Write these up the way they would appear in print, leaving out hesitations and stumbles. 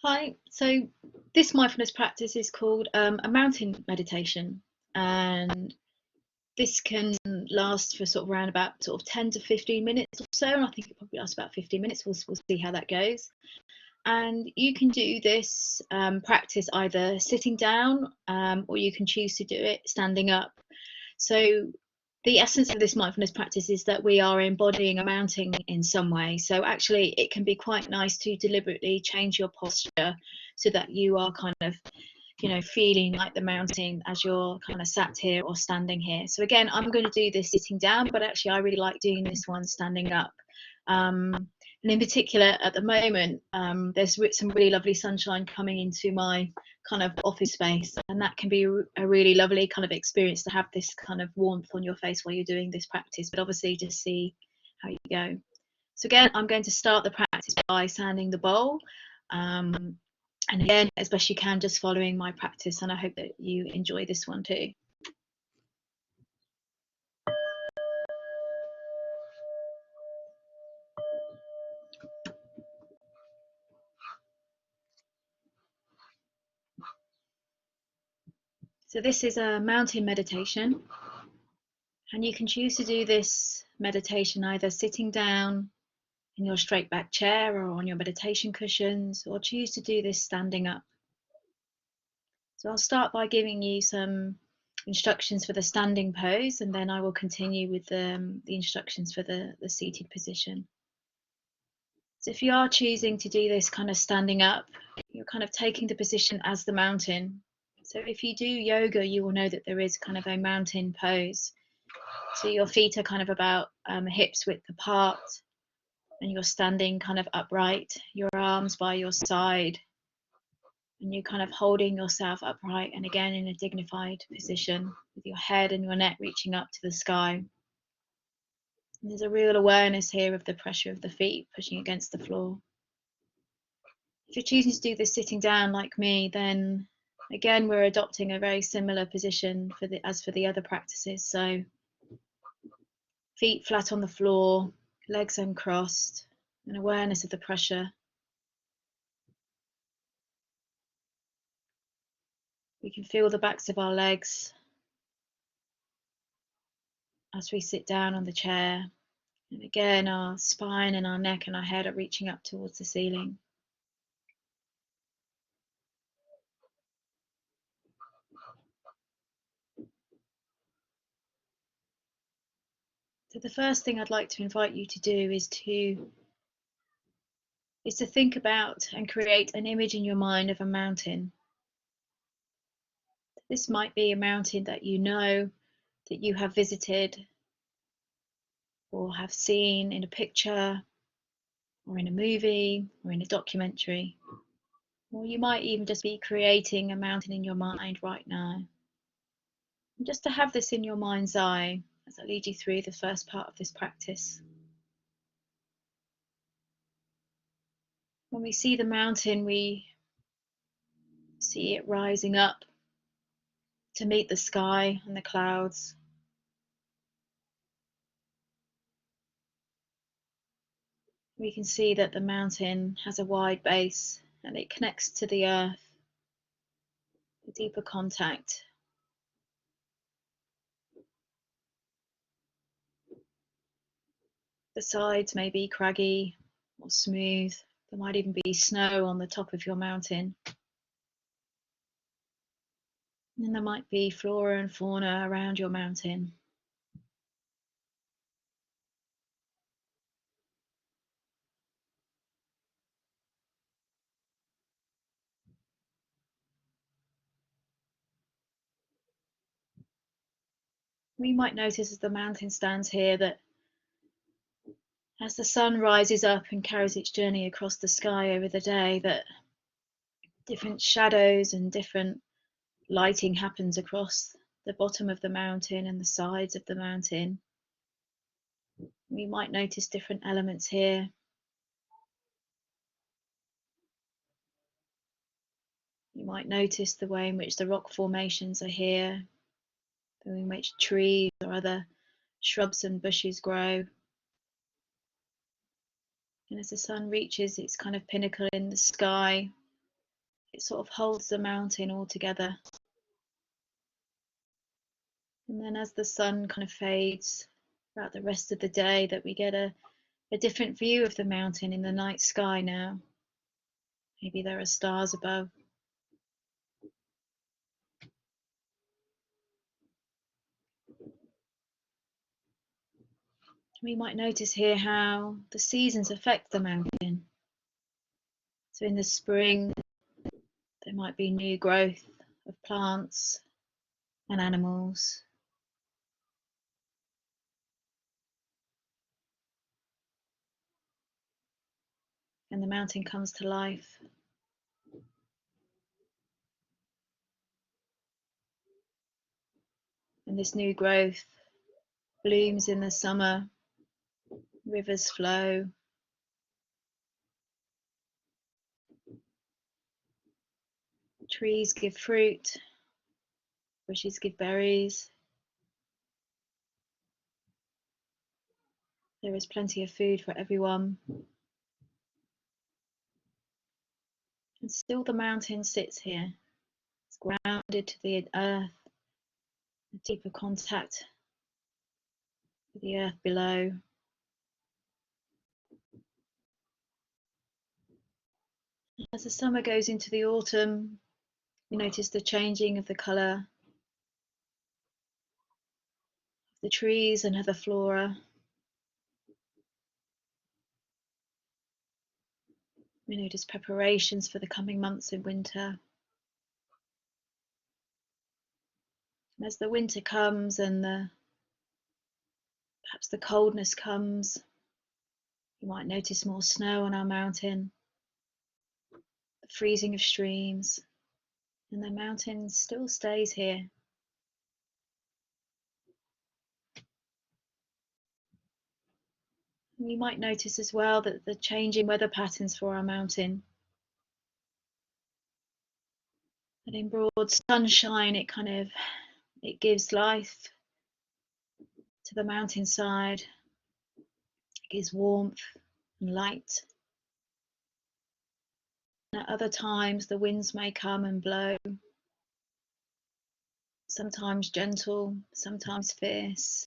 Hi, so this mindfulness practice is called a mountain meditation, and this can last for sort of around about sort of 10 to 15 minutes or so. And I think it probably lasts about 15 minutes. We'll see how that goes. And you can do this practice either sitting down or you can choose to do it standing up. So the essence of this mindfulness practice is that we are embodying a mountain in some way. So actually, it can be quite nice to deliberately change your posture so that you are kind of, feeling like the mountain as you're kind of sat here or standing here. So again, I'm going to do this sitting down, but actually, I really like doing this one standing up. And in particular, at the moment, there's some really lovely sunshine coming into my kind of office space, and that can be a really lovely kind of experience to have this kind of warmth on your face while you're doing this practice, but obviously just see how you go. So again, I'm going to start the practice by sanding the bowl, and again, as best you can, just following my practice, and I hope that you enjoy this one too. So this is a mountain meditation, and you can choose to do this meditation either sitting down in your straight back chair or on your meditation cushions, or choose to do this standing up. So I'll start by giving you some instructions for the standing pose, and then I will continue with the instructions for the seated position. So if you are choosing to do this kind of standing up, you're kind of taking the position as the mountain. So if you do yoga, you will know that there is kind of a mountain pose. So your feet are kind of about hips width apart, and you're standing kind of upright, your arms by your side, and you're kind of holding yourself upright and again in a dignified position with your head and your neck reaching up to the sky. And there's a real awareness here of the pressure of the feet pushing against the floor. If you're choosing to do this sitting down like me, then again we're adopting a very similar position as for the other practices. So feet flat on the floor, legs uncrossed, and awareness of the pressure. We can feel the backs of our legs as we sit down on the chair. And again, our spine and our neck and our head are reaching up towards the ceiling. So the first thing I'd like to invite you to do is to think about and create an image in your mind of a mountain. This might be a mountain that you know, that you have visited or have seen in a picture or in a movie or in a documentary. Or you might even just be creating a mountain in your mind right now. And just to have this in your mind's eye as I lead you through the first part of this practice. When we see the mountain, we see it rising up to meet the sky and the clouds. We can see that the mountain has a wide base and it connects to the earth, a deeper contact. The sides may be craggy or smooth. There might even be snow on the top of your mountain. And there might be flora and fauna around your mountain. We might notice as the mountain stands here that as the sun rises up and carries its journey across the sky over the day, that different shadows and different lighting happens across the bottom of the mountain and the sides of the mountain. We might notice different elements here. You might notice the way in which the rock formations are here, the way in which trees or other shrubs and bushes grow. And as the sun reaches its kind of pinnacle in the sky, It sort of holds the mountain all together. And then as the sun kind of fades throughout the rest of the day, that we get a different view of the mountain in the night sky now. Maybe there are stars above. We might notice here how the seasons affect the mountain. So in the spring, there might be new growth of plants and animals. And the mountain comes to life. And this new growth blooms in the summer, rivers flow. Trees give fruit, bushes give berries. There is plenty of food for everyone. And still the mountain sits here. It's grounded to the earth, a deeper contact with the earth below. As the summer goes into the autumn, you notice the changing of the colour of the trees and other flora. We notice preparations for the coming months in winter. And as the winter comes and perhaps the coldness comes, you might notice more snow on our mountain, the freezing of streams, and the mountain still stays here. And you might notice as well that the changing weather patterns for our mountain, that in broad sunshine it gives life to the mountainside. It gives warmth and light. And at other times the winds may come and blow, sometimes gentle, sometimes fierce.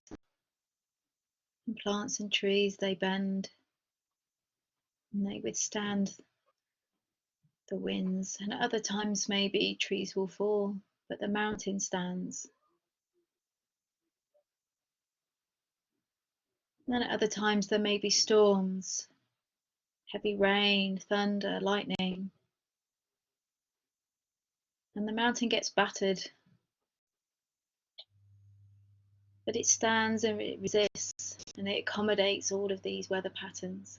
And plants and trees, they bend and they withstand the winds. And at other times maybe trees will fall, but the mountain stands. And then at other times there may be storms, heavy rain, thunder, lightning. And the mountain gets battered, but it stands and it resists and it accommodates all of these weather patterns.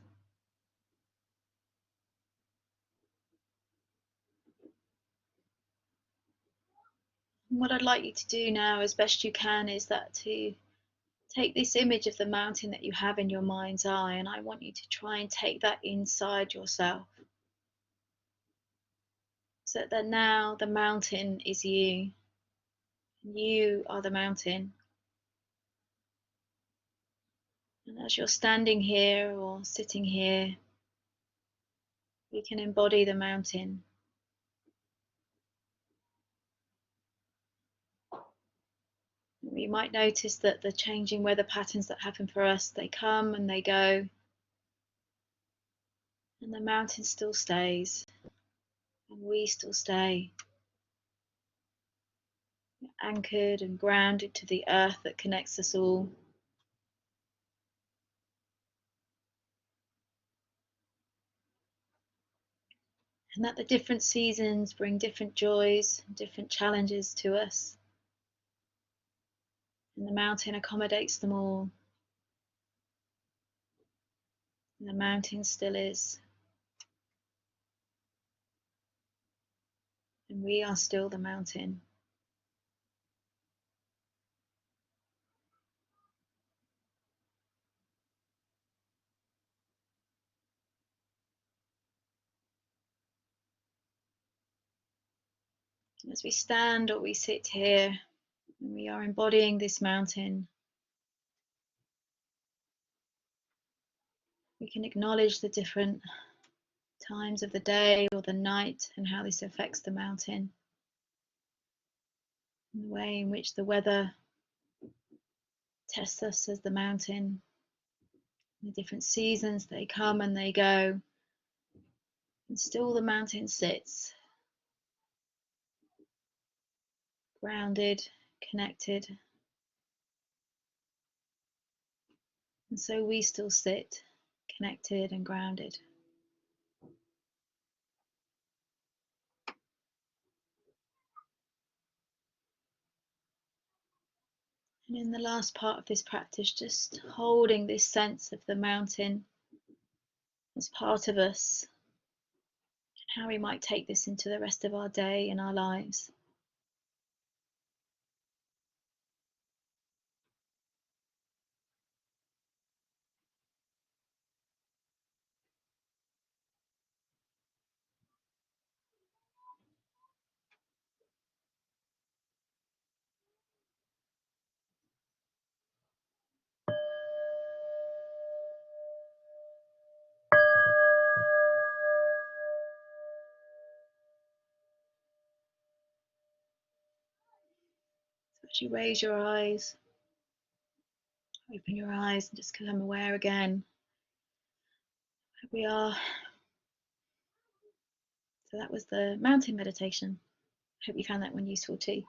And what I'd like you to do now as best you can is that to take this image of the mountain that you have in your mind's eye, and I want you to try and take that inside yourself. So that now the mountain is you. You are the mountain. And as you're standing here or sitting here, you can embody the mountain. You might notice that the changing weather patterns that happen for us, they come and they go, and the mountain still stays, and we still stay, anchored and grounded to the earth that connects us all. And that the different seasons bring different joys, different challenges to us. And the mountain accommodates them all. And the mountain still is. And we are still the mountain. And as we stand or we sit here, and we are embodying this mountain, we can acknowledge the different times of the day or the night and how this affects the mountain, and the way in which the weather tests us as the mountain, the different seasons they come and they go, and still the mountain sits grounded, connected, and so we still sit connected and grounded. And in the last part of this practice, just holding this sense of the mountain as part of us, and how we might take this into the rest of our day and our lives. So as you raise your eyes, open your eyes and just become aware again. Here we are. So that was the mountain meditation. Hope you found that one useful too.